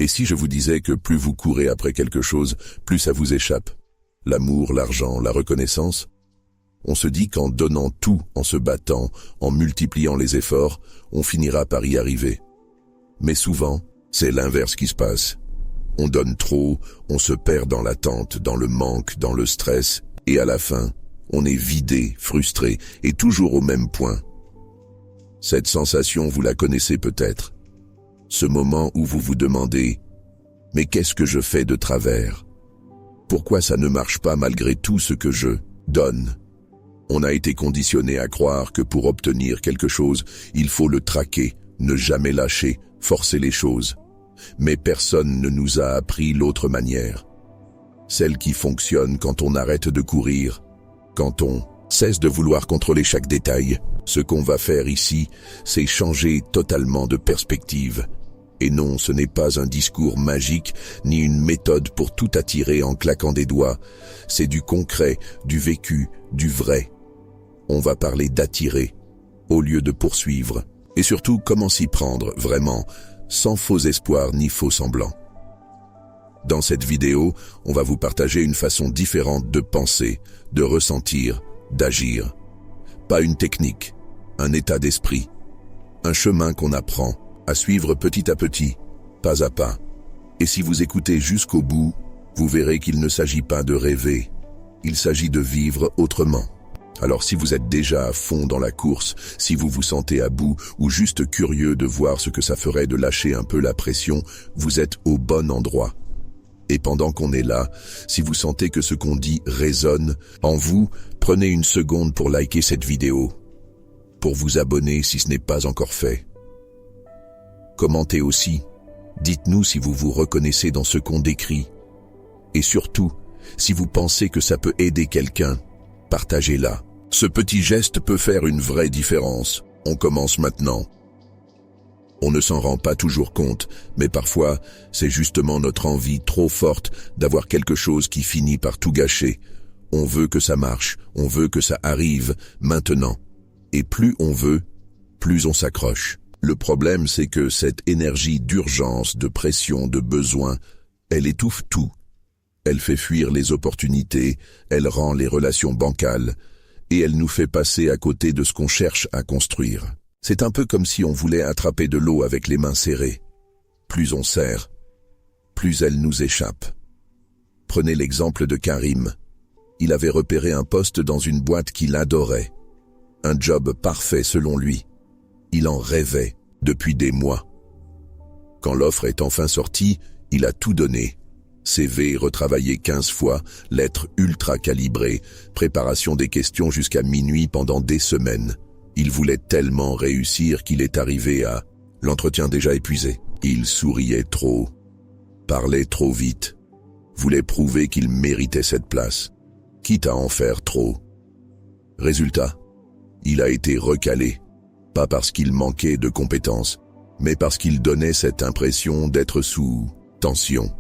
Et si je vous disais que plus vous courez après quelque chose, plus ça vous échappe? L'amour, l'argent, la reconnaissance? On se dit qu'en donnant tout, en se battant, en multipliant les efforts, on finira par y arriver. Mais souvent, c'est l'inverse qui se passe. On donne trop, on se perd dans l'attente, dans le manque, dans le stress, et à la fin, on est vidé, frustré, et toujours au même point. Cette sensation, vous la connaissez peut-être. Ce moment où vous vous demandez « Mais qu'est-ce que je fais de travers? Pourquoi ça ne marche pas malgré tout ce que je donne ?» On a été conditionné à croire que pour obtenir quelque chose, il faut le traquer, ne jamais lâcher, forcer les choses. Mais personne ne nous a appris l'autre manière. Celle qui fonctionne quand on arrête de courir, quand on cesse de vouloir contrôler chaque détail. Ce qu'on va faire ici, c'est changer totalement de perspective. Et non, ce n'est pas un discours magique, ni une méthode pour tout attirer en claquant des doigts. C'est du concret, du vécu, du vrai. On va parler d'attirer, au lieu de poursuivre. Et surtout, comment s'y prendre, vraiment, sans faux espoir ni faux semblants. Dans cette vidéo, on va vous partager une façon différente de penser, de ressentir, d'agir. Pas une technique, un état d'esprit. Un chemin qu'on apprend à suivre petit à petit, pas à pas. Et si vous écoutez jusqu'au bout, vous verrez qu'il ne s'agit pas de rêver, il s'agit de vivre autrement. Alors si vous êtes déjà à fond dans la course, si vous vous sentez à bout ou juste curieux de voir ce que ça ferait de lâcher un peu la pression, vous êtes au bon endroit. Et pendant qu'on est là, si vous sentez que ce qu'on dit résonne en vous, prenez une seconde pour liker cette vidéo, pour vous abonner si ce n'est pas encore fait. Commentez aussi, dites-nous si vous vous reconnaissez dans ce qu'on décrit. Et surtout, si vous pensez que ça peut aider quelqu'un, partagez-la. Ce petit geste peut faire une vraie différence. On commence maintenant. On ne s'en rend pas toujours compte, mais parfois, c'est justement notre envie trop forte d'avoir quelque chose qui finit par tout gâcher. On veut que ça marche, on veut que ça arrive, maintenant. Et plus on veut, plus on s'accroche. Le problème, c'est que cette énergie d'urgence, de pression, de besoin, elle étouffe tout. Elle fait fuir les opportunités, elle rend les relations bancales, et elle nous fait passer à côté de ce qu'on cherche à construire. C'est un peu comme si on voulait attraper de l'eau avec les mains serrées. Plus on serre, plus elle nous échappe. Prenez l'exemple de Karim. Il avait repéré un poste dans une boîte qu'il adorait. Un job parfait selon lui. Il en rêvait depuis des mois. Quand l'offre est enfin sortie, il a tout donné. CV retravaillé 15 fois, lettres ultra calibrées, préparation des questions jusqu'à minuit pendant des semaines. Il voulait tellement réussir qu'il est arrivé à l'entretien déjà épuisé. Il souriait trop, parlait trop vite, voulait prouver qu'il méritait cette place, quitte à en faire trop. Résultat, il a été recalé, pas parce qu'il manquait de compétences, mais parce qu'il donnait cette impression d'être sous tension.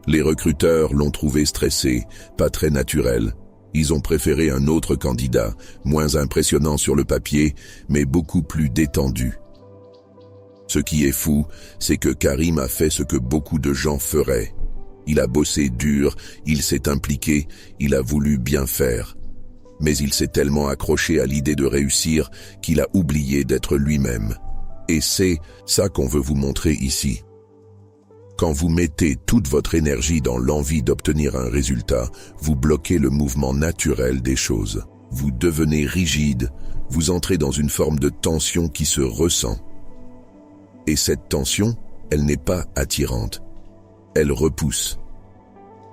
Les recruteurs l'ont trouvé stressé, pas très naturel. Ils ont préféré un autre candidat, moins impressionnant sur le papier, mais beaucoup plus détendu. Ce qui est fou, c'est que Karim a fait ce que beaucoup de gens feraient. Il a bossé dur, il s'est impliqué, il a voulu bien faire. Mais il s'est tellement accroché à l'idée de réussir qu'il a oublié d'être lui-même. Et c'est ça qu'on veut vous montrer ici. Quand vous mettez toute votre énergie dans l'envie d'obtenir un résultat, vous bloquez le mouvement naturel des choses. Vous devenez rigide, vous entrez dans une forme de tension qui se ressent. Et cette tension, elle n'est pas attirante. Elle repousse.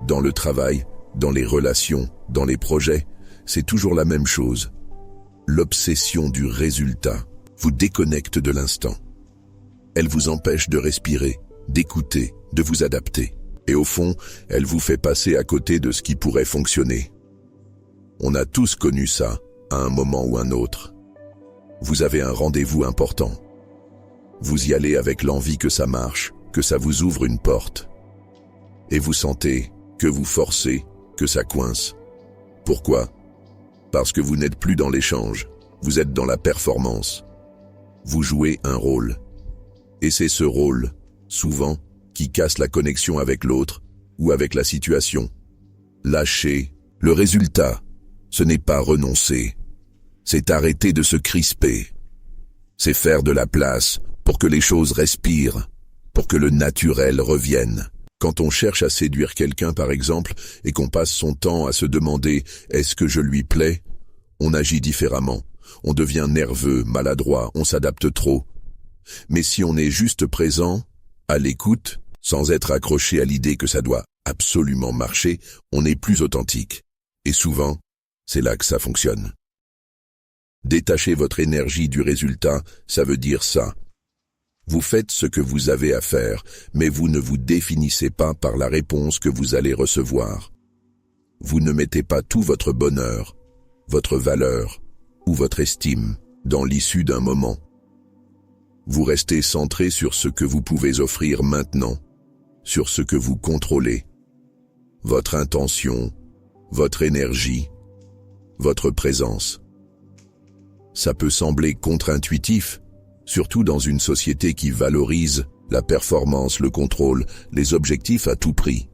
Dans le travail, dans les relations, dans les projets, c'est toujours la même chose. L'obsession du résultat vous déconnecte de l'instant. Elle vous empêche de respirer, d'écouter, de vous adapter. Et au fond, elle vous fait passer à côté de ce qui pourrait fonctionner. On a tous connu ça, à un moment ou un autre. Vous avez un rendez-vous important. Vous y allez avec l'envie que ça marche, que ça vous ouvre une porte. Et vous sentez que vous forcez, que ça coince. Pourquoi? Parce que vous n'êtes plus dans l'échange, vous êtes dans la performance. Vous jouez un rôle. Et c'est ce rôle, souvent, qui casse la connexion avec l'autre ou avec la situation. Lâcher le résultat, ce n'est pas renoncer, c'est arrêter de se crisper. C'est faire de la place pour que les choses respirent, pour que le naturel revienne. Quand on cherche à séduire quelqu'un par exemple, et qu'on passe son temps à se demander « est-ce que je lui plais ?», on agit différemment. On devient nerveux, maladroit, on s'adapte trop. Mais si on est juste présent, à l'écoute, sans être accroché à l'idée que ça doit absolument marcher, on est plus authentique. Et souvent, c'est là que ça fonctionne. Détacher votre énergie du résultat, ça veut dire ça. Vous faites ce que vous avez à faire, mais vous ne vous définissez pas par la réponse que vous allez recevoir. Vous ne mettez pas tout votre bonheur, votre valeur ou votre estime dans l'issue d'un moment. Vous restez centré sur ce que vous pouvez offrir maintenant, sur ce que vous contrôlez. Votre intention, votre énergie, votre présence. Ça peut sembler contre-intuitif, surtout dans une société qui valorise la performance, le contrôle, les objectifs à tout prix.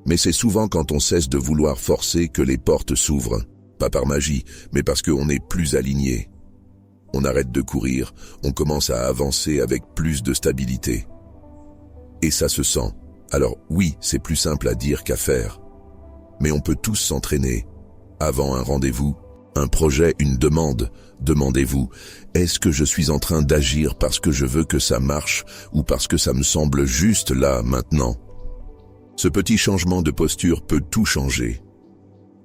Mais c'est souvent quand on cesse de vouloir forcer que les portes s'ouvrent, pas par magie, mais parce qu'on est plus aligné. On arrête de courir, on commence à avancer avec plus de stabilité. Et ça se sent. Alors oui, c'est plus simple à dire qu'à faire. Mais on peut tous s'entraîner. Avant un rendez-vous, un projet, une demande, demandez-vous, est-ce que je suis en train d'agir parce que je veux que ça marche ou parce que ça me semble juste là, maintenant? Ce petit changement de posture peut tout changer.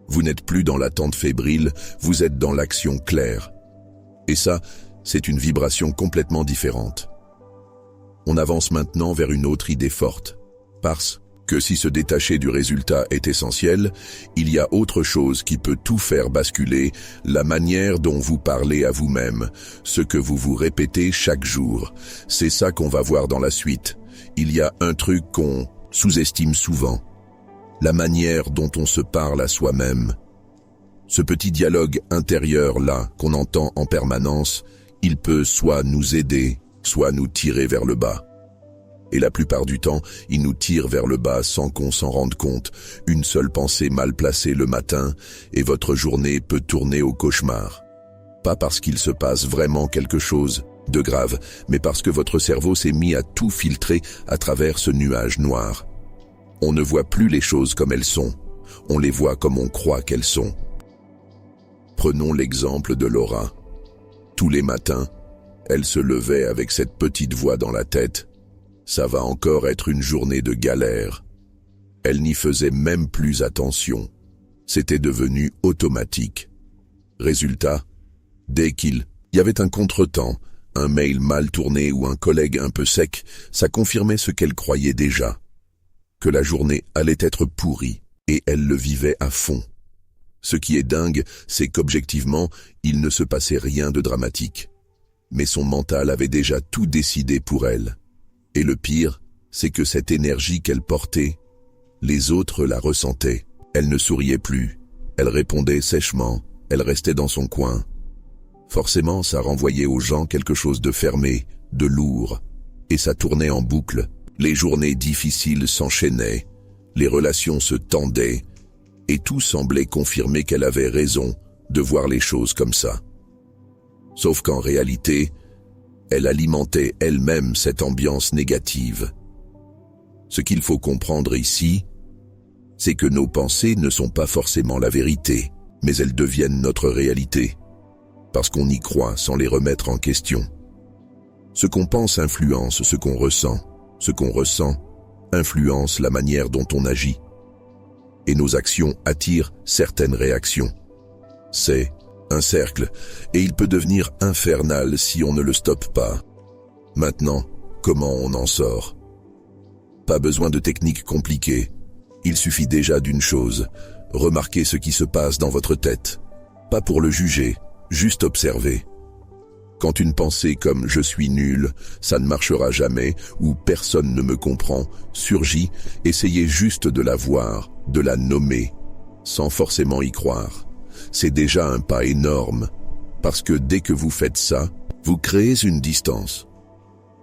Vous n'êtes plus dans l'attente fébrile, vous êtes dans l'action claire. Et ça, c'est une vibration complètement différente. On avance maintenant vers une autre idée forte. Parce que si se détacher du résultat est essentiel, il y a autre chose qui peut tout faire basculer, la manière dont vous parlez à vous-même, ce que vous vous répétez chaque jour. C'est ça qu'on va voir dans la suite. Il y a un truc qu'on sous-estime souvent. La manière dont on se parle à soi-même. Ce petit dialogue intérieur-là qu'on entend en permanence, il peut soit nous aider, soit nous tirer vers le bas. Et la plupart du temps, il nous tire vers le bas sans qu'on s'en rende compte. Une seule pensée mal placée le matin, et votre journée peut tourner au cauchemar. Pas parce qu'il se passe vraiment quelque chose de grave, mais parce que votre cerveau s'est mis à tout filtrer à travers ce nuage noir. On ne voit plus les choses comme elles sont, on les voit comme on croit qu'elles sont. Prenons l'exemple de Laura. Tous les matins, elle se levait avec cette petite voix dans la tête. Ça va encore être une journée de galère. Elle n'y faisait même plus attention. C'était devenu automatique. Résultat, dès qu'il y avait un contretemps, un mail mal tourné ou un collègue un peu sec, ça confirmait ce qu'elle croyait déjà. Que la journée allait être pourrie, et elle le vivait à fond. Ce qui est dingue, c'est qu'objectivement, il ne se passait rien de dramatique. Mais son mental avait déjà tout décidé pour elle. Et le pire, c'est que cette énergie qu'elle portait, les autres la ressentaient. Elle ne souriait plus, elle répondait sèchement, elle restait dans son coin. Forcément, ça renvoyait aux gens quelque chose de fermé, de lourd, et ça tournait en boucle. Les journées difficiles s'enchaînaient, les relations se tendaient, et tout semblait confirmer qu'elle avait raison de voir les choses comme ça. Sauf qu'en réalité, elle alimentait elle-même cette ambiance négative. Ce qu'il faut comprendre ici, c'est que nos pensées ne sont pas forcément la vérité, mais elles deviennent notre réalité, parce qu'on y croit sans les remettre en question. Ce qu'on pense influence ce qu'on ressent. Ce qu'on ressent influence la manière dont on agit. Et nos actions attirent certaines réactions. C'est un cercle, et il peut devenir infernal si on ne le stoppe pas. Maintenant, comment on en sort? Pas besoin de techniques compliquées. Il suffit déjà d'une chose, remarquer ce qui se passe dans votre tête. Pas pour le juger, juste observer. Quand une pensée comme « je suis nul »,« ça ne marchera jamais » ou « personne ne me comprend » surgit, essayez juste de la voir, de la nommer, sans forcément y croire. C'est déjà un pas énorme, parce que dès que vous faites ça, vous créez une distance.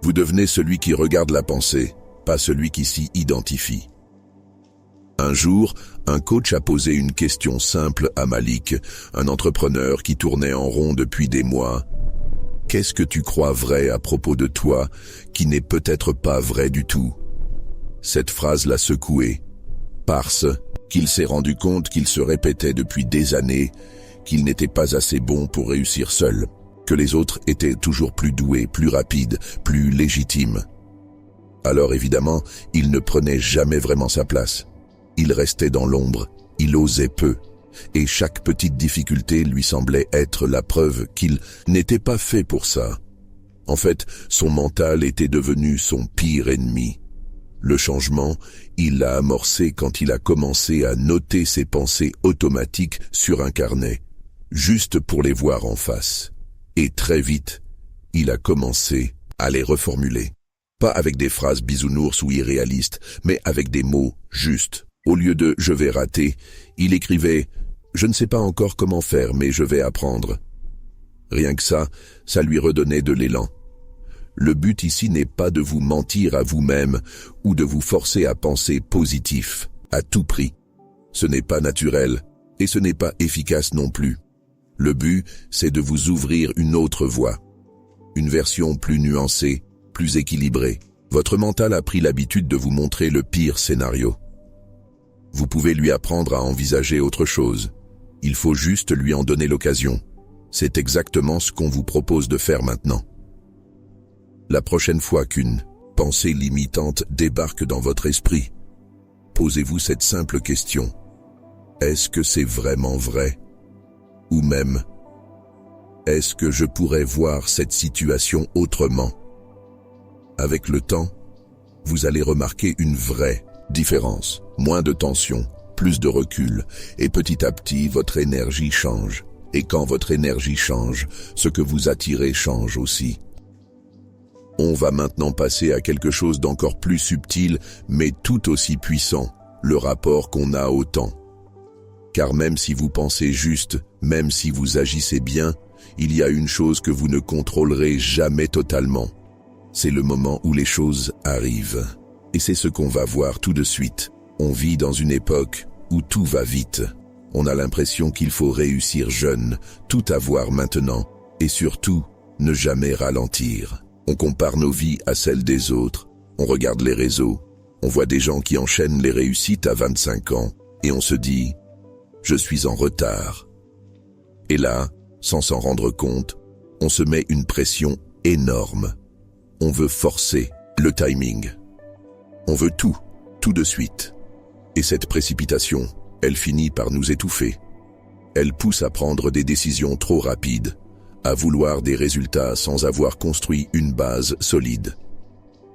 Vous devenez celui qui regarde la pensée, pas celui qui s'y identifie. Un jour, un coach a posé une question simple à Malik, un entrepreneur qui tournait en rond depuis des mois. Qu'est-ce que tu crois vrai à propos de toi, qui n'est peut-être pas vrai du tout? Cette phrase l'a secoué, parce qu'il s'est rendu compte qu'il se répétait depuis des années qu'il n'était pas assez bon pour réussir seul, que les autres étaient toujours plus doués, plus rapides, plus légitimes. Alors évidemment, il ne prenait jamais vraiment sa place. Il restait dans l'ombre, il osait peu, et chaque petite difficulté lui semblait être la preuve qu'il n'était pas fait pour ça. En fait, son mental était devenu son pire ennemi. Le changement, il l'a amorcé quand il a commencé à noter ses pensées automatiques sur un carnet, juste pour les voir en face. Et très vite, il a commencé à les reformuler. Pas avec des phrases bisounours ou irréalistes, mais avec des mots justes. Au lieu de « je vais rater », il écrivait « je ne sais pas encore comment faire, mais je vais apprendre ». Rien que ça lui redonnait de l'élan. Le but ici n'est pas de vous mentir à vous-même ou de vous forcer à penser positif, à tout prix. Ce n'est pas naturel et ce n'est pas efficace non plus. Le but, c'est de vous ouvrir une autre voie, une version plus nuancée, plus équilibrée. Votre mental a pris l'habitude de vous montrer le pire scénario. Vous pouvez lui apprendre à envisager autre chose. Il faut juste lui en donner l'occasion. C'est exactement ce qu'on vous propose de faire maintenant. La prochaine fois qu'une pensée limitante débarque dans votre esprit, posez-vous cette simple question. Est-ce que c'est vraiment vrai? Ou même, est-ce que je pourrais voir cette situation autrement? Avec le temps, vous allez remarquer une vraie différence. Moins de tension, plus de recul, et petit à petit, votre énergie change. Et quand votre énergie change, ce que vous attirez change aussi. On va maintenant passer à quelque chose d'encore plus subtil, mais tout aussi puissant, le rapport qu'on a au temps. Car même si vous pensez juste, même si vous agissez bien, il y a une chose que vous ne contrôlerez jamais totalement. C'est le moment où les choses arrivent. Et c'est ce qu'on va voir tout de suite. On vit dans une époque où tout va vite. On a l'impression qu'il faut réussir jeune, tout avoir maintenant, et surtout, ne jamais ralentir. On compare nos vies à celles des autres, on regarde les réseaux, on voit des gens qui enchaînent les réussites à 25 ans, et on se dit « je suis en retard ». Et là, sans s'en rendre compte, on se met une pression énorme. On veut forcer le timing. On veut tout de suite. Et cette précipitation, elle finit par nous étouffer. Elle pousse à prendre des décisions trop rapides, à vouloir des résultats sans avoir construit une base solide.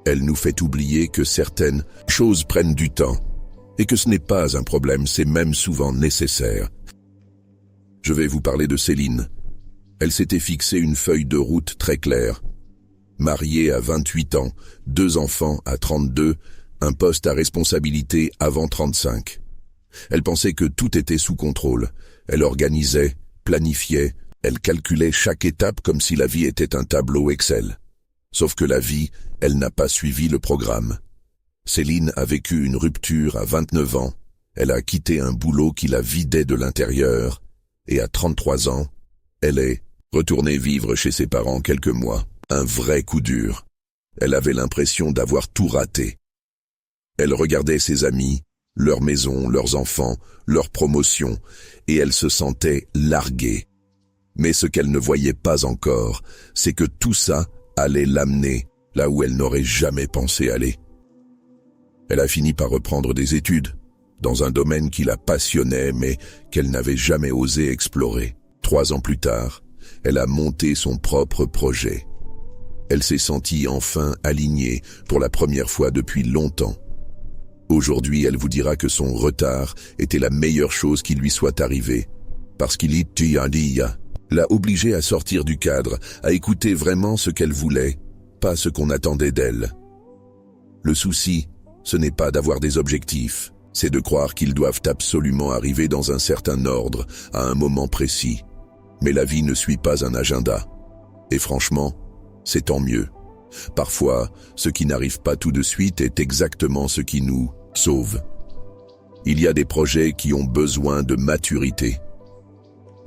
Elle nous fait oublier que certaines choses prennent du temps, et que ce n'est pas un problème, c'est même souvent nécessaire. Je vais vous parler de Céline. Elle s'était fixé une feuille de route très claire. Mariée à 28 ans, 2 enfants à 32, un poste à responsabilité avant 35. Elle pensait que tout était sous contrôle. Elle organisait, planifiait, elle calculait chaque étape comme si la vie était un tableau Excel. Sauf que la vie, elle n'a pas suivi le programme. Céline a vécu une rupture à 29 ans. Elle a quitté un boulot qui la vidait de l'intérieur. Et à 33 ans, elle est retournée vivre chez ses parents quelques mois. Un vrai coup dur. Elle avait l'impression d'avoir tout raté. Elle regardait ses amis, leur maison, leurs enfants, leurs promotions, et elle se sentait larguée. Mais ce qu'elle ne voyait pas encore, c'est que tout ça allait l'amener là où elle n'aurait jamais pensé aller. Elle a fini par reprendre des études, dans un domaine qui la passionnait mais qu'elle n'avait jamais osé explorer. 3 ans plus tard, elle a monté son propre projet. Elle s'est sentie enfin alignée pour la première fois depuis longtemps. Aujourd'hui, elle vous dira que son retard était la meilleure chose qui lui soit arrivée, parce qu'il l'a obligée à sortir du cadre, à écouter vraiment ce qu'elle voulait, pas ce qu'on attendait d'elle. Le souci, ce n'est pas d'avoir des objectifs, c'est de croire qu'ils doivent absolument arriver dans un certain ordre, à un moment précis. Mais la vie ne suit pas un agenda. Et franchement, c'est tant mieux. Parfois, ce qui n'arrive pas tout de suite est exactement ce qui nous sauve. Il y a des projets qui ont besoin de maturité.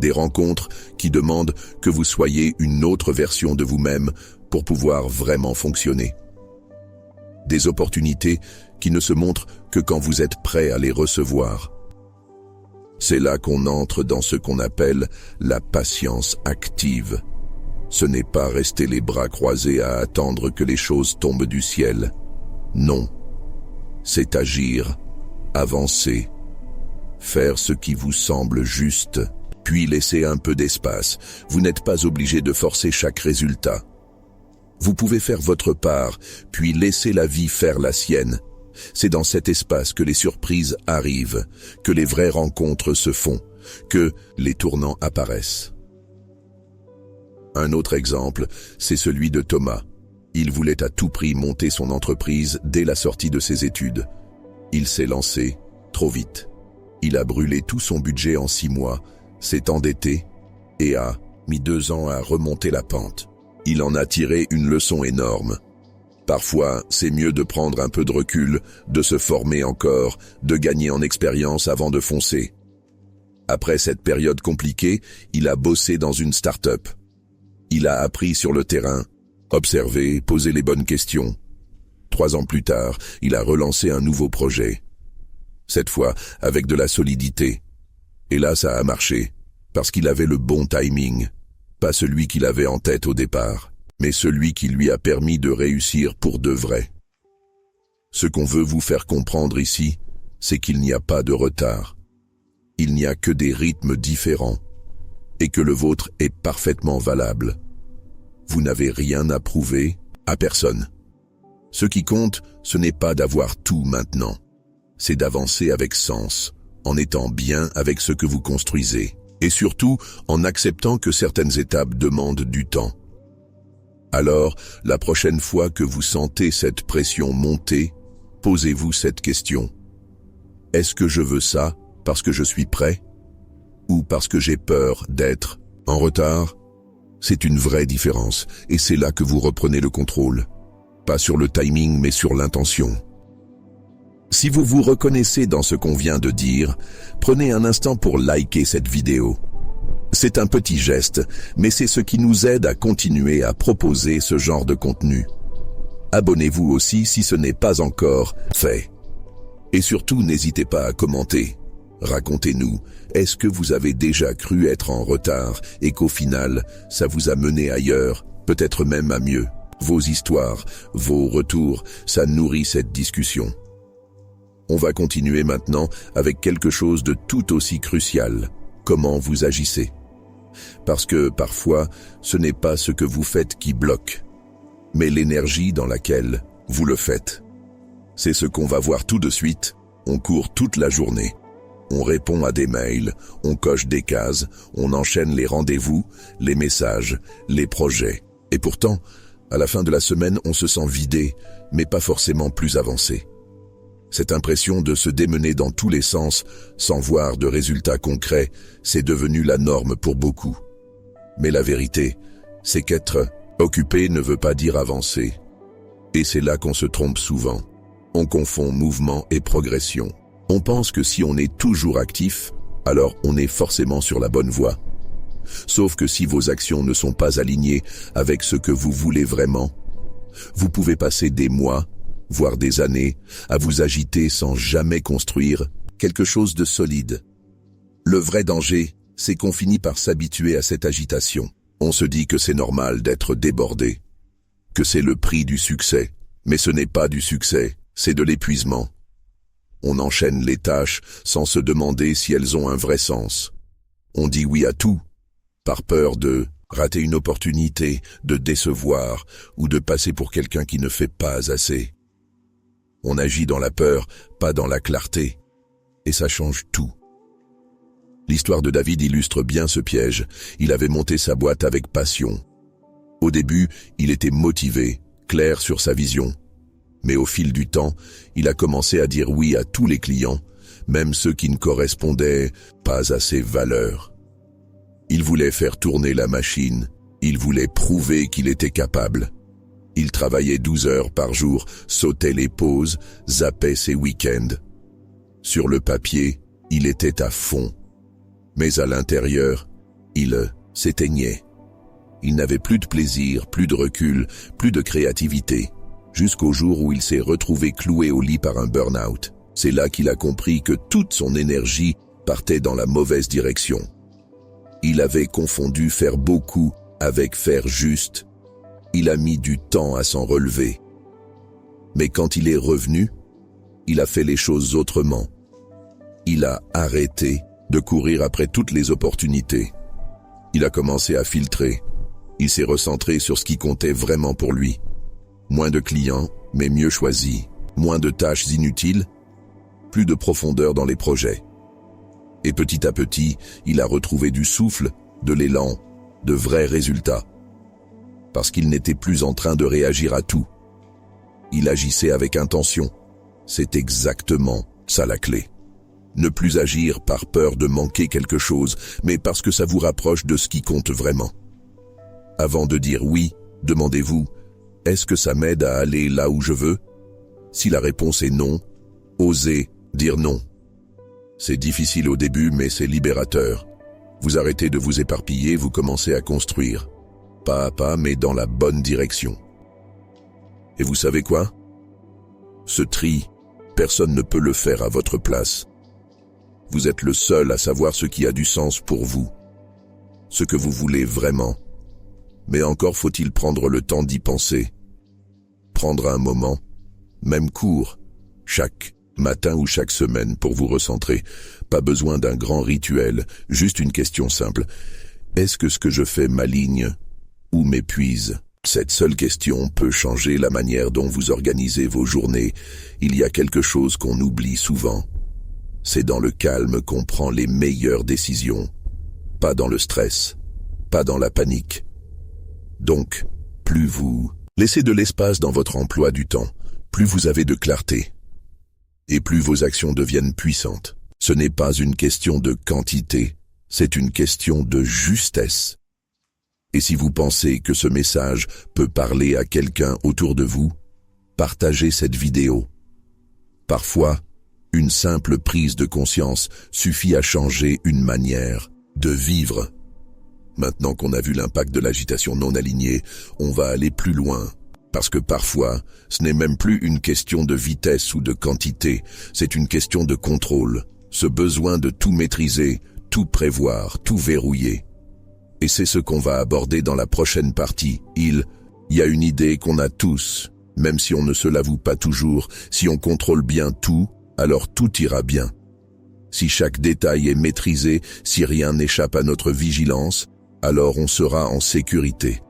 Des rencontres qui demandent que vous soyez une autre version de vous-même pour pouvoir vraiment fonctionner. Des opportunités qui ne se montrent que quand vous êtes prêt à les recevoir. C'est là qu'on entre dans ce qu'on appelle la patience active. Ce n'est pas rester les bras croisés à attendre que les choses tombent du ciel. Non. C'est agir, avancer, faire ce qui vous semble juste, puis laisser un peu d'espace. Vous n'êtes pas obligé de forcer chaque résultat. Vous pouvez faire votre part, puis laisser la vie faire la sienne. C'est dans cet espace que les surprises arrivent, que les vraies rencontres se font, que les tournants apparaissent. Un autre exemple, c'est celui de Thomas. Il voulait à tout prix monter son entreprise dès la sortie de ses études. Il s'est lancé trop vite. Il a brûlé tout son budget en 6 mois, s'est endetté et a mis 2 ans à remonter la pente. Il en a tiré une leçon énorme. Parfois, c'est mieux de prendre un peu de recul, de se former encore, de gagner en expérience avant de foncer. Après cette période compliquée, il a bossé dans une start-up. Il a appris sur le terrain, observé, posé les bonnes questions. 3 ans plus tard, il a relancé un nouveau projet. Cette fois, avec de la solidité. Et là, ça a marché, parce qu'il avait le bon timing. Pas celui qu'il avait en tête au départ, mais celui qui lui a permis de réussir pour de vrai. Ce qu'on veut vous faire comprendre ici, c'est qu'il n'y a pas de retard. Il n'y a que des rythmes différents, et que le vôtre est parfaitement valable. Vous n'avez rien à prouver à personne. Ce qui compte, ce n'est pas d'avoir tout maintenant. C'est d'avancer avec sens, en étant bien avec ce que vous construisez. Et surtout en acceptant que certaines étapes demandent du temps. Alors, la prochaine fois que vous sentez cette pression monter, posez-vous cette question. Est-ce que je veux ça parce que je suis prêt? Ou parce que j'ai peur d'être en retard? C'est une vraie différence, et c'est là que vous reprenez le contrôle. Pas sur le timing, mais sur l'intention. Si vous vous reconnaissez dans ce qu'on vient de dire, prenez un instant pour liker cette vidéo. C'est un petit geste, mais c'est ce qui nous aide à continuer à proposer ce genre de contenu. Abonnez-vous aussi si ce n'est pas encore fait. Et surtout, n'hésitez pas à commenter. Racontez-nous, est-ce que vous avez déjà cru être en retard et qu'au final, ça vous a mené ailleurs, peut-être même à mieux? Vos histoires, vos retours, ça nourrit cette discussion. On va continuer maintenant avec quelque chose de tout aussi crucial. Comment vous agissez? Parce que parfois, ce n'est pas ce que vous faites qui bloque, mais l'énergie dans laquelle vous le faites. C'est ce qu'on va voir tout de suite. On court toute la journée. On répond à des mails, on coche des cases, on enchaîne les rendez-vous, les messages, les projets. Et pourtant, à la fin de la semaine, on se sent vidé, mais pas forcément plus avancé. Cette impression de se démener dans tous les sens, sans voir de résultats concrets, c'est devenu la norme pour beaucoup. Mais la vérité, c'est qu'être occupé ne veut pas dire avancer. Et c'est là qu'on se trompe souvent. On confond mouvement et progression. On pense que si on est toujours actif, alors on est forcément sur la bonne voie. Sauf que si vos actions ne sont pas alignées avec ce que vous voulez vraiment, vous pouvez passer des mois, voire des années, à vous agiter sans jamais construire quelque chose de solide. Le vrai danger, c'est qu'on finit par s'habituer à cette agitation. On se dit que c'est normal d'être débordé, que c'est le prix du succès. Mais ce n'est pas du succès, c'est de l'épuisement. On enchaîne les tâches sans se demander si elles ont un vrai sens. On dit oui à tout, par peur de rater une opportunité, de décevoir ou de passer pour quelqu'un qui ne fait pas assez. On agit dans la peur, pas dans la clarté. Et ça change tout. L'histoire de David illustre bien ce piège. Il avait monté sa boîte avec passion. Au début, il était motivé, clair sur sa vision. Mais au fil du temps, il a commencé à dire oui à tous les clients, même ceux qui ne correspondaient pas à ses valeurs. Il voulait faire tourner la machine. Il voulait prouver qu'il était capable. Il travaillait 12 heures par jour, sautait les pauses, zappait ses week-ends. Sur le papier, il était à fond. Mais à l'intérieur, il s'éteignait. Il n'avait plus de plaisir, plus de recul, plus de créativité, jusqu'au jour où il s'est retrouvé cloué au lit par un burn-out. C'est là qu'il a compris que toute son énergie partait dans la mauvaise direction. Il avait confondu faire beaucoup avec faire juste. Il a mis du temps à s'en relever. Mais quand il est revenu, il a fait les choses autrement. Il a arrêté de courir après toutes les opportunités. Il a commencé à filtrer. Il s'est recentré sur ce qui comptait vraiment pour lui. Moins de clients, mais mieux choisis. Moins de tâches inutiles, plus de profondeur dans les projets. Et petit à petit, il a retrouvé du souffle, de l'élan, de vrais résultats. Parce qu'il n'était plus en train de réagir à tout. Il agissait avec intention. C'est exactement ça la clé. Ne plus agir par peur de manquer quelque chose, mais parce que ça vous rapproche de ce qui compte vraiment. Avant de dire oui, demandez-vous, est-ce que ça m'aide à aller là où je veux? Si la réponse est non, osez dire non. C'est difficile au début, mais c'est libérateur. Vous arrêtez de vous éparpiller, vous commencez à construire. Pas à pas, mais dans la bonne direction. Et vous savez quoi? Ce tri, personne ne peut le faire à votre place. Vous êtes le seul à savoir ce qui a du sens pour vous, ce que vous voulez vraiment. Mais encore faut-il prendre le temps d'y penser. Prendre un moment, même court, chaque matin ou chaque semaine pour vous recentrer. Pas besoin d'un grand rituel, juste une question simple. Est-ce que ce que je fais m'aligne ou m'épuise? Cette seule question peut changer la manière dont vous organisez vos journées. Il y a quelque chose qu'on oublie souvent. C'est dans le calme qu'on prend les meilleures décisions, pas dans le stress, pas dans la panique. Donc, plus vous laissez de l'espace dans votre emploi du temps, plus vous avez de clarté, et plus vos actions deviennent puissantes. Ce n'est pas une question de quantité, c'est une question de justesse. Et si vous pensez que ce message peut parler à quelqu'un autour de vous, partagez cette vidéo. Parfois, une simple prise de conscience suffit à changer une manière de vivre. Maintenant qu'on a vu l'impact de l'agitation non alignée, on va aller plus loin. Parce que parfois, ce n'est même plus une question de vitesse ou de quantité, c'est une question de contrôle. Ce besoin de tout maîtriser, tout prévoir, tout verrouiller. Et c'est ce qu'on va aborder dans la prochaine partie. Il y a une idée qu'on a tous, même si on ne se l'avoue pas toujours, si on contrôle bien tout, alors tout ira bien. Si chaque détail est maîtrisé, si rien n'échappe à notre vigilance, alors on sera en sécurité.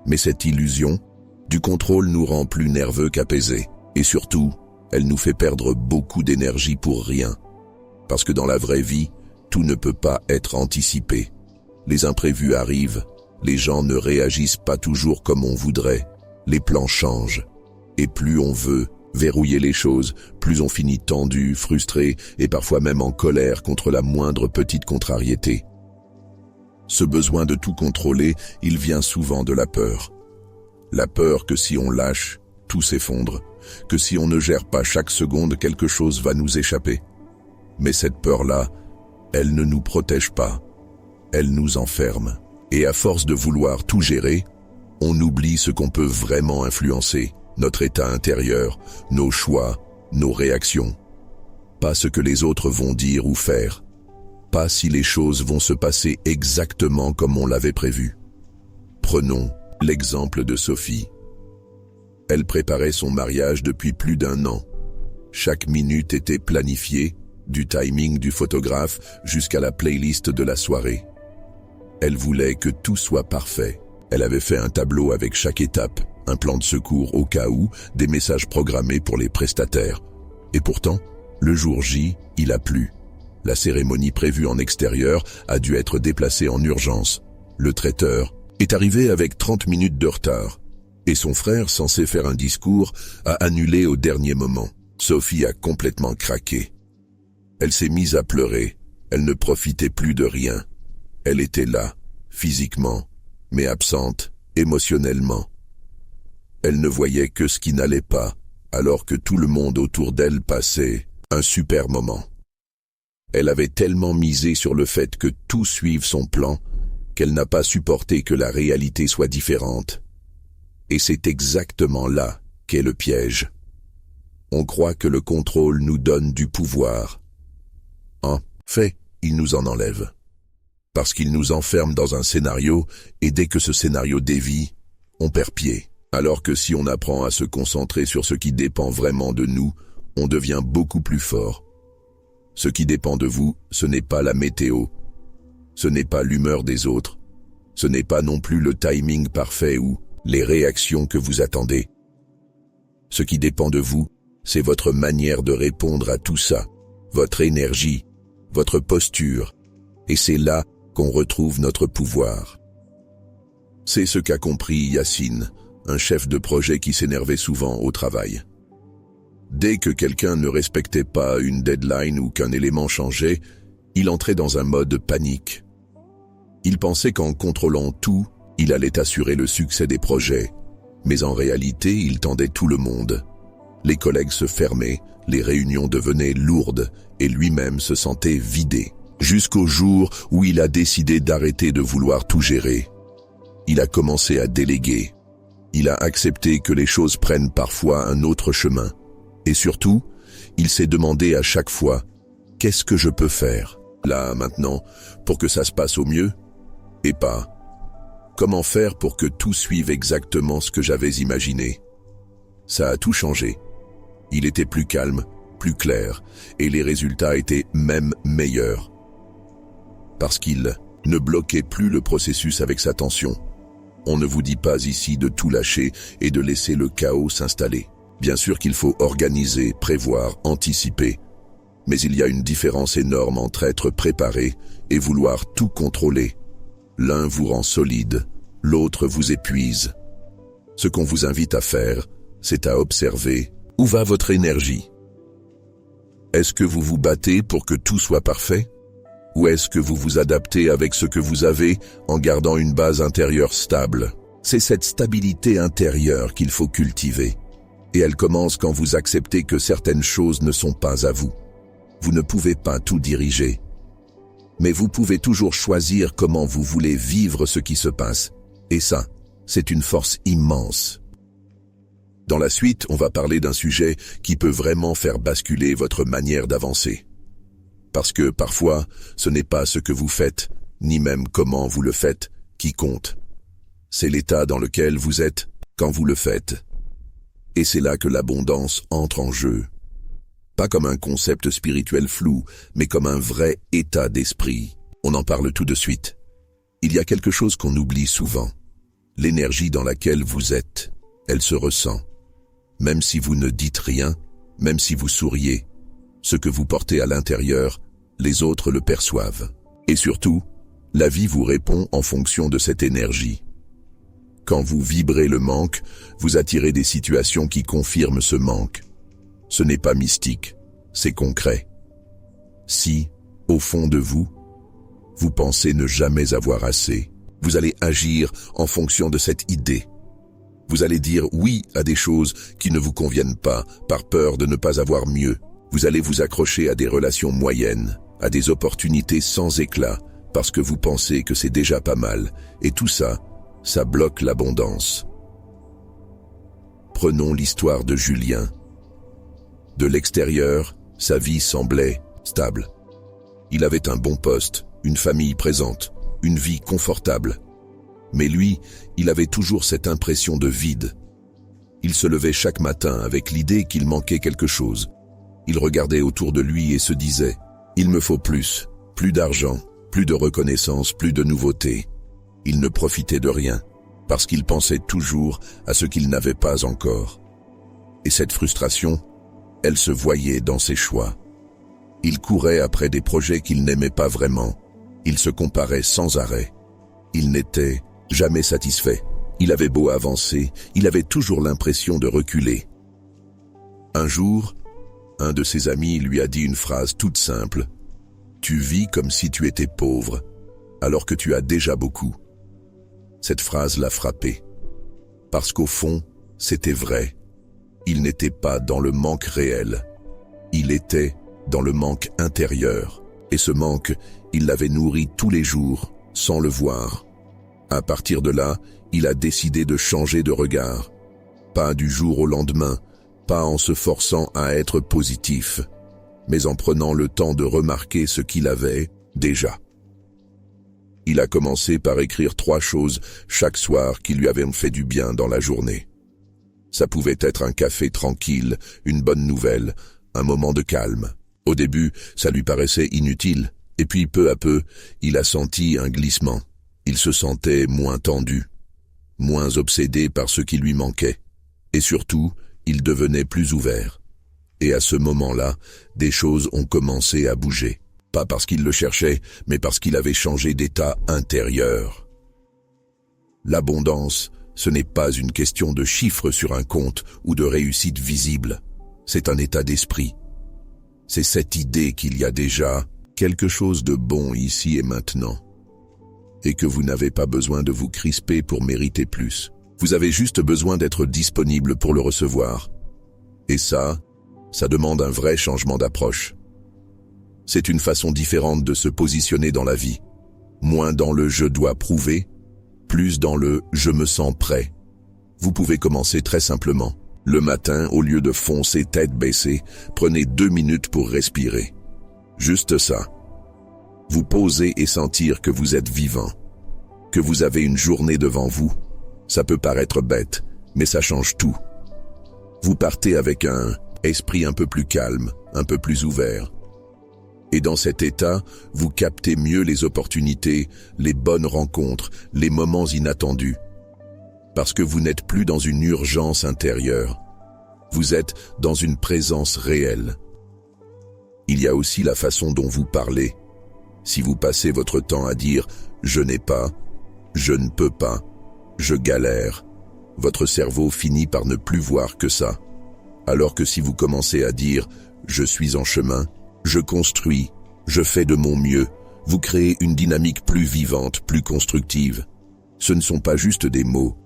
Mais cette illusion du contrôle nous rend plus nerveux qu'apaisés. Et surtout, elle nous fait perdre beaucoup d'énergie pour rien. Parce que dans la vraie vie, tout ne peut pas être anticipé. Les imprévus arrivent, les gens ne réagissent pas toujours comme on voudrait, les plans changent. Et plus on veut verrouiller les choses, plus on finit tendu, frustré et parfois même en colère contre la moindre petite contrariété. Ce besoin de tout contrôler, il vient souvent de la peur. La peur que si on lâche, tout s'effondre, que si on ne gère pas chaque seconde, quelque chose va nous échapper. Mais cette peur-là, elle ne nous protège pas, elle nous enferme. Et à force de vouloir tout gérer, on oublie ce qu'on peut vraiment influencer, notre état intérieur, nos choix, nos réactions. Pas ce que les autres vont dire ou faire. Pas si les choses vont se passer exactement comme on l'avait prévu. Prenons l'exemple de Sophie. Elle préparait son mariage depuis plus d'1 an. Chaque minute était planifiée, du timing du photographe jusqu'à la playlist de la soirée. Elle voulait que tout soit parfait. Elle avait fait un tableau avec chaque étape, un plan de secours au cas où, des messages programmés pour les prestataires. Et pourtant, le jour J, il a plu. La cérémonie prévue en extérieur a dû être déplacée en urgence. Le traiteur est arrivé avec 30 minutes de retard. Et son frère, censé faire un discours, a annulé au dernier moment. Sophie a complètement craqué. Elle s'est mise à pleurer. Elle ne profitait plus de rien. Elle était là, physiquement, mais absente, émotionnellement. Elle ne voyait que ce qui n'allait pas, alors que tout le monde autour d'elle passait un super moment. Elle avait tellement misé sur le fait que tout suive son plan, qu'elle n'a pas supporté que la réalité soit différente. Et c'est exactement là qu'est le piège. On croit que le contrôle nous donne du pouvoir. En fait, il nous en enlève. Parce qu'il nous enferme dans un scénario, et dès que ce scénario dévie, on perd pied. Alors que si on apprend à se concentrer sur ce qui dépend vraiment de nous, on devient beaucoup plus fort. Ce qui dépend de vous, ce n'est pas la météo, ce n'est pas l'humeur des autres, ce n'est pas non plus le timing parfait ou les réactions que vous attendez. Ce qui dépend de vous, c'est votre manière de répondre à tout ça, votre énergie, votre posture, et c'est là qu'on retrouve notre pouvoir. C'est ce qu'a compris Yacine, un chef de projet qui s'énervait souvent au travail. Dès que quelqu'un ne respectait pas une deadline ou qu'un élément changeait, il entrait dans un mode panique. Il pensait qu'en contrôlant tout, il allait assurer le succès des projets, mais en réalité, il tendait tout le monde. Les collègues se fermaient, les réunions devenaient lourdes et lui-même se sentait vidé. Jusqu'au jour où il a décidé d'arrêter de vouloir tout gérer. Il a commencé à déléguer. Il a accepté que les choses prennent parfois un autre chemin. Et surtout, il s'est demandé à chaque fois, qu'est-ce que je peux faire, là, maintenant, pour que ça se passe au mieux? Et pas, comment faire pour que tout suive exactement ce que j'avais imaginé? Ça a tout changé. Il était plus calme, plus clair, et les résultats étaient même meilleurs. Parce qu'il ne bloquait plus le processus avec sa tension. On ne vous dit pas ici de tout lâcher et de laisser le chaos s'installer. Bien sûr qu'il faut organiser, prévoir, anticiper. Mais il y a une différence énorme entre être préparé et vouloir tout contrôler. L'un vous rend solide, l'autre vous épuise. Ce qu'on vous invite à faire, c'est à observer où va votre énergie. Est-ce que vous vous battez pour que tout soit parfait? Ou est-ce que vous vous adaptez avec ce que vous avez en gardant une base intérieure stable? C'est cette stabilité intérieure qu'il faut cultiver. Et elle commence quand vous acceptez que certaines choses ne sont pas à vous. Vous ne pouvez pas tout diriger. Mais vous pouvez toujours choisir comment vous voulez vivre ce qui se passe. Et ça, c'est une force immense. Dans la suite, on va parler d'un sujet qui peut vraiment faire basculer votre manière d'avancer. Parce que parfois, ce n'est pas ce que vous faites, ni même comment vous le faites, qui compte. C'est l'état dans lequel vous êtes quand vous le faites. Et c'est là que l'abondance entre en jeu. Pas comme un concept spirituel flou, mais comme un vrai état d'esprit. On en parle tout de suite. Il y a quelque chose qu'on oublie souvent. L'énergie dans laquelle vous êtes, elle se ressent. Même si vous ne dites rien, même si vous souriez, ce que vous portez à l'intérieur, les autres le perçoivent. Et surtout, la vie vous répond en fonction de cette énergie. Quand vous vibrez le manque, vous attirez des situations qui confirment ce manque. Ce n'est pas mystique, c'est concret. Si, au fond de vous, vous pensez ne jamais avoir assez, vous allez agir en fonction de cette idée. Vous allez dire oui à des choses qui ne vous conviennent pas, par peur de ne pas avoir mieux. Vous allez vous accrocher à des relations moyennes, à des opportunités sans éclat, parce que vous pensez que c'est déjà pas mal, et tout ça, ça bloque l'abondance. Prenons l'histoire de Julien. De l'extérieur, sa vie semblait stable. Il avait un bon poste, une famille présente, une vie confortable. Mais lui, il avait toujours cette impression de vide. Il se levait chaque matin avec l'idée qu'il manquait quelque chose. Il regardait autour de lui et se disait « Il me faut plus d'argent, plus de reconnaissance, plus de nouveautés ». Il ne profitait de rien, parce qu'il pensait toujours à ce qu'il n'avait pas encore. Et cette frustration, elle se voyait dans ses choix. Il courait après des projets qu'il n'aimait pas vraiment. Il se comparait sans arrêt. Il n'était jamais satisfait. Il avait beau avancer, il avait toujours l'impression de reculer. Un jour, un de ses amis lui a dit une phrase toute simple. « Tu vis comme si tu étais pauvre, alors que tu as déjà beaucoup. » Cette phrase l'a frappé. Parce qu'au fond, c'était vrai. Il n'était pas dans le manque réel. Il était dans le manque intérieur. Et ce manque, il l'avait nourri tous les jours, sans le voir. À partir de là, il a décidé de changer de regard. Pas du jour au lendemain, pas en se forçant à être positif, mais en prenant le temps de remarquer ce qu'il avait déjà. Il a commencé par écrire 3 choses chaque soir qui lui avaient fait du bien dans la journée. Ça pouvait être un café tranquille, une bonne nouvelle, un moment de calme. Au début, ça lui paraissait inutile, et puis peu à peu, il a senti un glissement. Il se sentait moins tendu, moins obsédé par ce qui lui manquait, et surtout, il devenait plus ouvert. Et à ce moment-là, des choses ont commencé à bouger. Pas parce qu'il le cherchait, mais parce qu'il avait changé d'état intérieur. L'abondance, ce n'est pas une question de chiffres sur un compte ou de réussite visible. C'est un état d'esprit. C'est cette idée qu'il y a déjà quelque chose de bon ici et maintenant. Et que vous n'avez pas besoin de vous crisper pour mériter plus. Vous avez juste besoin d'être disponible pour le recevoir. Et ça demande un vrai changement d'approche. C'est une façon différente de se positionner dans la vie. Moins dans le « je dois prouver », plus dans le « je me sens prêt ». Vous pouvez commencer très simplement. Le matin, au lieu de foncer tête baissée, prenez 2 minutes pour respirer. Juste ça. Vous posez et sentir que vous êtes vivant, que vous avez une journée devant vous. Ça peut paraître bête, mais ça change tout. Vous partez avec un esprit un peu plus calme, un peu plus ouvert. Et dans cet état, vous captez mieux les opportunités, les bonnes rencontres, les moments inattendus. Parce que vous n'êtes plus dans une urgence intérieure. Vous êtes dans une présence réelle. Il y a aussi la façon dont vous parlez. Si vous passez votre temps à dire « je n'ai pas »,« je ne peux pas »,« je galère », votre cerveau finit par ne plus voir que ça. Alors que si vous commencez à dire « je suis en chemin »,« je construis »,« je fais de mon mieux », vous créez une dynamique plus vivante, plus constructive. Ce ne sont pas juste des mots.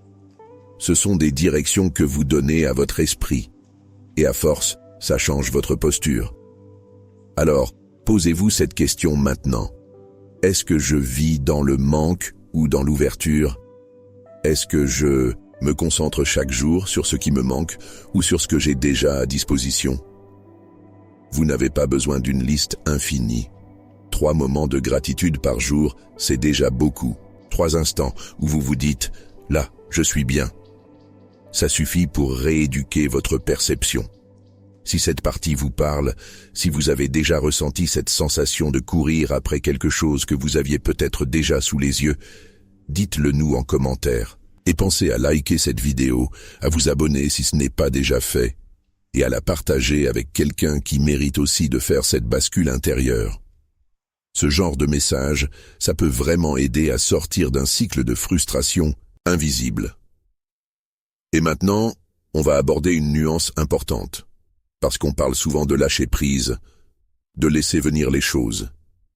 Ce sont des directions que vous donnez à votre esprit. Et à force, ça change votre posture. Alors, posez-vous cette question maintenant. Est-ce que je vis dans le manque ou dans l'ouverture? Est-ce que je me concentre chaque jour sur ce qui me manque ou sur ce que j'ai déjà à disposition? Vous n'avez pas besoin d'une liste infinie. 3 moments de gratitude par jour, c'est déjà beaucoup. 3 instants où vous vous dites « là, je suis bien ». Ça suffit pour rééduquer votre perception. Si cette partie vous parle, si vous avez déjà ressenti cette sensation de courir après quelque chose que vous aviez peut-être déjà sous les yeux, dites-le nous en commentaire. Et pensez à liker cette vidéo, à vous abonner si ce n'est pas déjà fait, et à la partager avec quelqu'un qui mérite aussi de faire cette bascule intérieure. Ce genre de message, ça peut vraiment aider à sortir d'un cycle de frustration invisible. Et maintenant, on va aborder une nuance importante. Parce qu'on parle souvent de lâcher prise, de laisser venir les choses.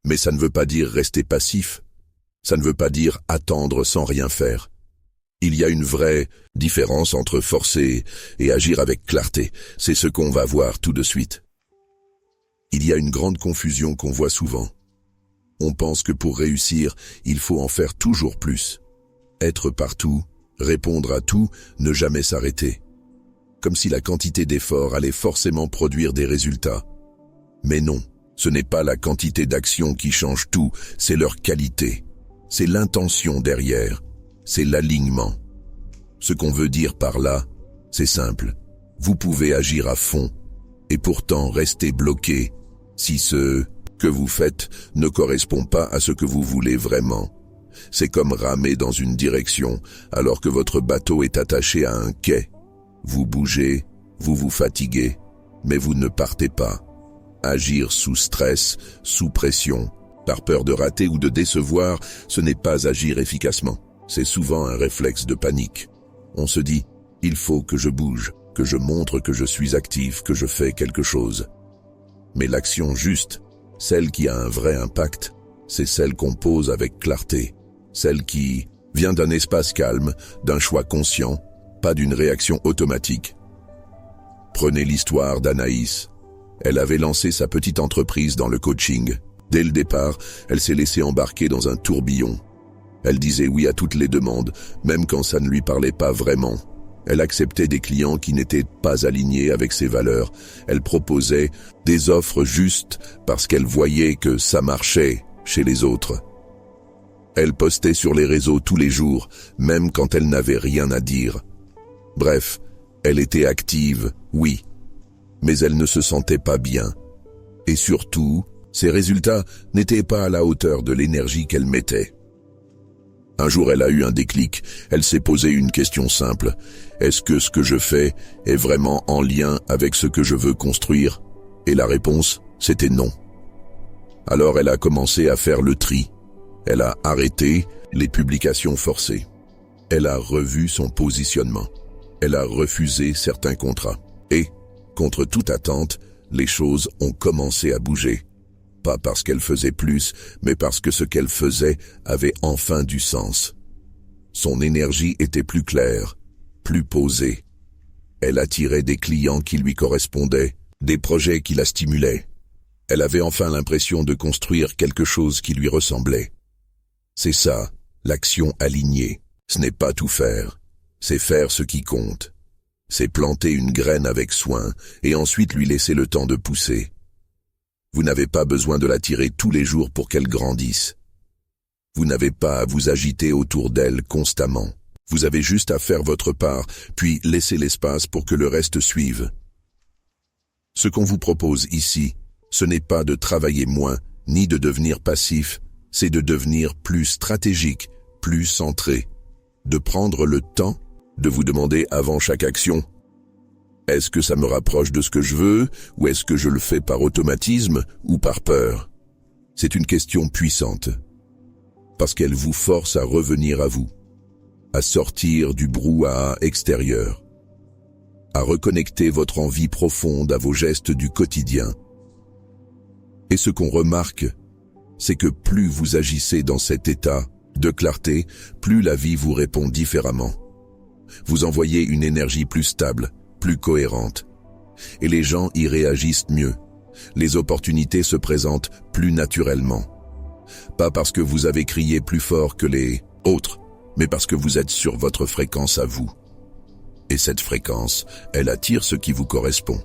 Mais ça ne veut pas dire rester passif. Ça ne veut pas dire attendre sans rien faire. Il y a une vraie différence entre forcer et agir avec clarté. C'est ce qu'on va voir tout de suite. Il y a une grande confusion qu'on voit souvent. On pense que pour réussir, il faut en faire toujours plus. Être partout, répondre à tout, ne jamais s'arrêter. Comme si la quantité d'efforts allait forcément produire des résultats. Mais non, ce n'est pas la quantité d'actions qui change tout, c'est leur qualité. C'est l'intention derrière, c'est l'alignement. Ce qu'on veut dire par là, c'est simple. Vous pouvez agir à fond, et pourtant rester bloqué si ce que vous faites ne correspond pas à ce que vous voulez vraiment. C'est comme ramer dans une direction alors que votre bateau est attaché à un quai. Vous bougez, vous vous fatiguez, mais vous ne partez pas. Agir sous stress, sous pression, par peur de rater ou de décevoir, ce n'est pas agir efficacement. C'est souvent un réflexe de panique. On se dit, il faut que je bouge, que je montre que je suis actif, que je fais quelque chose. Mais l'action juste, celle qui a un vrai impact, c'est celle qu'on pose avec clarté, celle qui vient d'un espace calme, d'un choix conscient, pas d'une réaction automatique. Prenez l'histoire d'Anaïs. Elle avait lancé sa petite entreprise dans le coaching. Dès le départ, elle s'est laissée embarquer dans un tourbillon. Elle disait oui à toutes les demandes, même quand ça ne lui parlait pas vraiment. Elle acceptait des clients qui n'étaient pas alignés avec ses valeurs. Elle proposait des offres justes parce qu'elle voyait que ça marchait chez les autres. Elle postait sur les réseaux tous les jours, même quand elle n'avait rien à dire. Bref, elle était active, oui, mais elle ne se sentait pas bien. Et surtout, ses résultats n'étaient pas à la hauteur de l'énergie qu'elle mettait. Un jour, elle a eu un déclic. Elle s'est posé une question simple. Est-ce que ce que je fais est vraiment en lien avec ce que je veux construire? Et la réponse, c'était non. Alors elle a commencé à faire le tri. Elle a arrêté les publications forcées. Elle a revu son positionnement. Elle a refusé certains contrats. Et, contre toute attente, les choses ont commencé à bouger. Pas parce qu'elle faisait plus, mais parce que ce qu'elle faisait avait enfin du sens. Son énergie était plus claire, plus posée. Elle attirait des clients qui lui correspondaient, des projets qui la stimulaient. Elle avait enfin l'impression de construire quelque chose qui lui ressemblait. C'est ça, l'action alignée. Ce n'est pas tout faire, c'est faire ce qui compte. C'est planter une graine avec soin et ensuite lui laisser le temps de pousser. Vous n'avez pas besoin de la tirer tous les jours pour qu'elle grandisse. Vous n'avez pas à vous agiter autour d'elle constamment. Vous avez juste à faire votre part, puis laisser l'espace pour que le reste suive. Ce qu'on vous propose ici, ce n'est pas de travailler moins, ni de devenir passif, c'est de devenir plus stratégique, plus centré, de prendre le temps de vous demander avant chaque action: est-ce que ça me rapproche de ce que je veux, ou est-ce que je le fais par automatisme ou par peur? C'est une question puissante, parce qu'elle vous force à revenir à vous, à sortir du brouhaha extérieur, à reconnecter votre envie profonde à vos gestes du quotidien. Et ce qu'on remarque, c'est que plus vous agissez dans cet état de clarté, plus la vie vous répond différemment. Vous envoyez une énergie plus stable, plus cohérente. Et les gens y réagissent mieux. Les opportunités se présentent plus naturellement. Pas parce que vous avez crié plus fort que les autres, mais parce que vous êtes sur votre fréquence à vous. Et cette fréquence, elle attire ce qui vous correspond.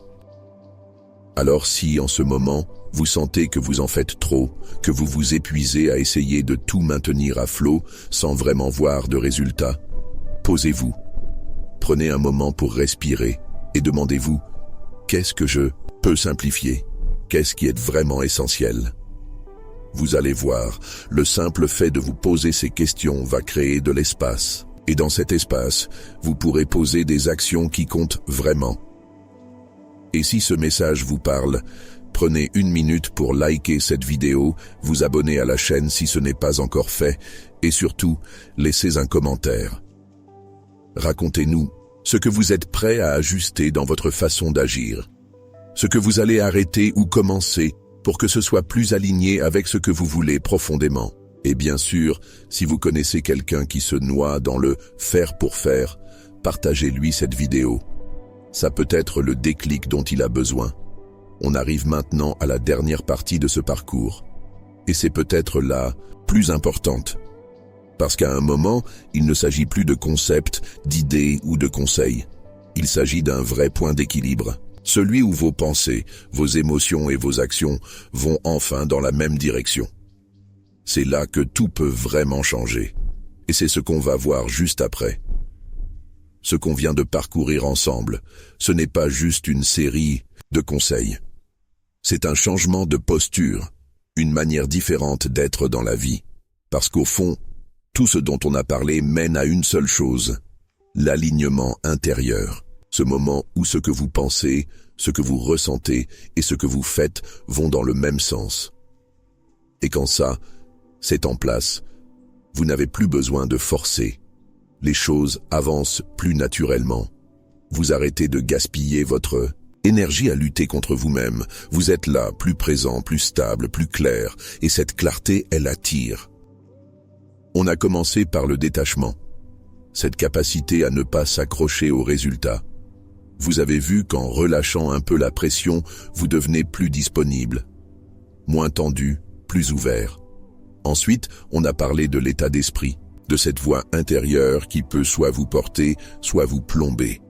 Alors si, en ce moment, vous sentez que vous en faites trop, que vous vous épuisez à essayer de tout maintenir à flot sans vraiment voir de résultats, posez-vous. Prenez un moment pour respirer et demandez-vous: qu'est-ce que je peux simplifier? Qu'est-ce qui est vraiment essentiel? Vous allez voir, le simple fait de vous poser ces questions va créer de l'espace. Et dans cet espace, vous pourrez poser des actions qui comptent vraiment. Et si ce message vous parle, prenez 1 minute pour liker cette vidéo, vous abonner à la chaîne si ce n'est pas encore fait, et surtout, laissez un commentaire. Racontez-nous ce que vous êtes prêt à ajuster dans votre façon d'agir, ce que vous allez arrêter ou commencer pour que ce soit plus aligné avec ce que vous voulez profondément. Et bien sûr, si vous connaissez quelqu'un qui se noie dans le « faire pour faire », partagez-lui cette vidéo. Ça peut être le déclic dont il a besoin. On arrive maintenant à la dernière partie de ce parcours. Et c'est peut-être la plus importante. Parce qu'à un moment, il ne s'agit plus de concepts, d'idées ou de conseils. Il s'agit d'un vrai point d'équilibre. Celui où vos pensées, vos émotions et vos actions vont enfin dans la même direction. C'est là que tout peut vraiment changer. Et c'est ce qu'on va voir juste après. Ce qu'on vient de parcourir ensemble, ce n'est pas juste une série de conseils. C'est un changement de posture, une manière différente d'être dans la vie. Parce qu'au fond, tout ce dont on a parlé mène à une seule chose, l'alignement intérieur. Ce moment où ce que vous pensez, ce que vous ressentez et ce que vous faites vont dans le même sens. Et quand ça, c'est en place, vous n'avez plus besoin de forcer. Les choses avancent plus naturellement. Vous arrêtez de gaspiller votre énergie à lutter contre vous-même. Vous êtes là, plus présent, plus stable, plus clair, et cette clarté, elle attire. On a commencé par le détachement. cette capacité à ne pas s'accrocher aux résultats. Vous avez vu qu'en relâchant un peu la pression, vous devenez plus disponible, moins tendu, plus ouvert. Ensuite, on a parlé de l'état d'esprit, de cette voix intérieure qui peut soit vous porter, soit vous plomber.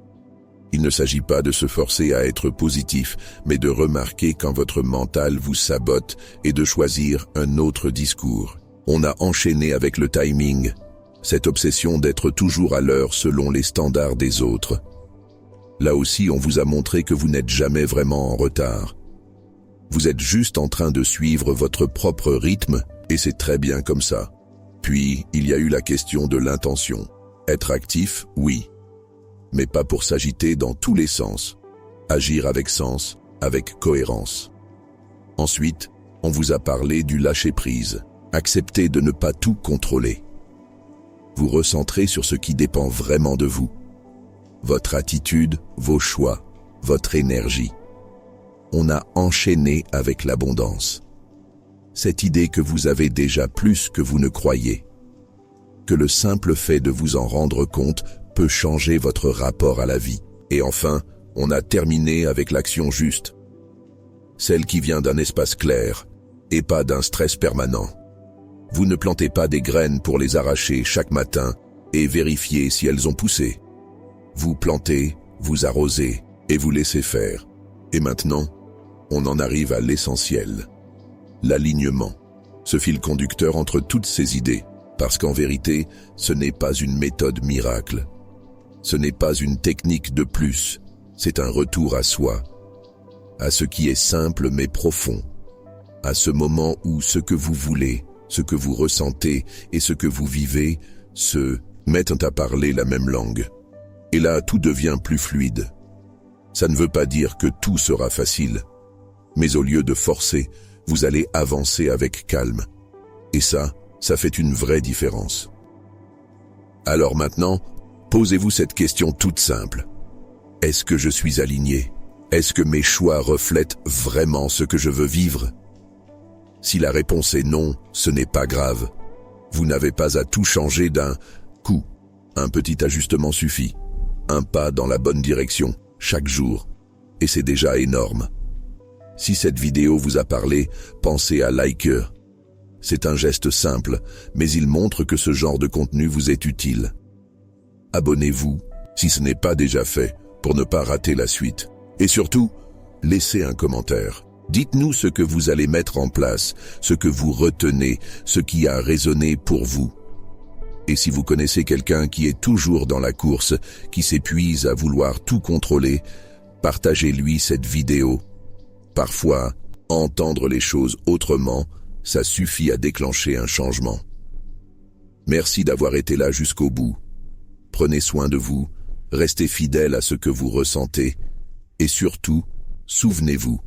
Il ne s'agit pas de se forcer à être positif, mais de remarquer quand votre mental vous sabote et de choisir un autre discours. On a enchaîné avec le timing, cette obsession d'être toujours à l'heure selon les standards des autres. Là aussi, on vous a montré que vous n'êtes jamais vraiment en retard. Vous êtes juste en train de suivre votre propre rythme, et c'est très bien comme ça. Puis, il y a eu la question de l'intention. Être actif, oui, mais pas pour s'agiter dans tous les sens. Agir avec sens, avec cohérence. Ensuite, on vous a parlé du lâcher-prise. Accepter de ne pas tout contrôler. Vous recentrez sur ce qui dépend vraiment de vous. Votre attitude, vos choix, votre énergie. On a enchaîné avec l'abondance. Cette idée que vous avez déjà plus que vous ne croyez. Que le simple fait de vous en rendre compte peut changer votre rapport à la vie. Et enfin, on a terminé avec l'action juste. Celle qui vient d'un espace clair, et pas d'un stress permanent. Vous ne plantez pas des graines pour les arracher chaque matin et vérifier si elles ont poussé. Vous plantez, vous arrosez et vous laissez faire. Et maintenant, on en arrive à l'essentiel. L'alignement, ce fil conducteur entre toutes ces idées, parce qu'en vérité, ce n'est pas une méthode miracle. Ce n'est pas une technique de plus, c'est un retour à soi, à ce qui est simple mais profond, à ce moment où ce que vous voulez, ce que vous ressentez et ce que vous vivez se mettent à parler la même langue. Et là, tout devient plus fluide. Ça ne veut pas dire que tout sera facile, mais au lieu de forcer, vous allez avancer avec calme. Et ça fait une vraie différence. Alors maintenant, posez-vous cette question toute simple. Est-ce que je suis aligné? Est-ce que mes choix reflètent vraiment ce que je veux vivre? Si la réponse est non, ce n'est pas grave. Vous n'avez pas à tout changer d'un coup. Un petit ajustement suffit. Un pas dans la bonne direction, chaque jour. Et c'est déjà énorme. Si cette vidéo vous a parlé, pensez à liker. C'est un geste simple, mais il montre que ce genre de contenu vous est utile. Abonnez-vous, si ce n'est pas déjà fait, pour ne pas rater la suite. Et surtout, laissez un commentaire. Dites-nous ce que vous allez mettre en place, ce que vous retenez, ce qui a résonné pour vous. Et si vous connaissez quelqu'un qui est toujours dans la course, qui s'épuise à vouloir tout contrôler, partagez-lui cette vidéo. Parfois, entendre les choses autrement, ça suffit à déclencher un changement. Merci d'avoir été là jusqu'au bout. Prenez soin de vous, restez fidèle à ce que vous ressentez, et surtout, souvenez-vous,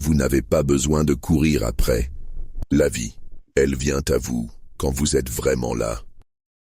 vous n'avez pas besoin de courir après. La vie, elle vient à vous quand vous êtes vraiment là.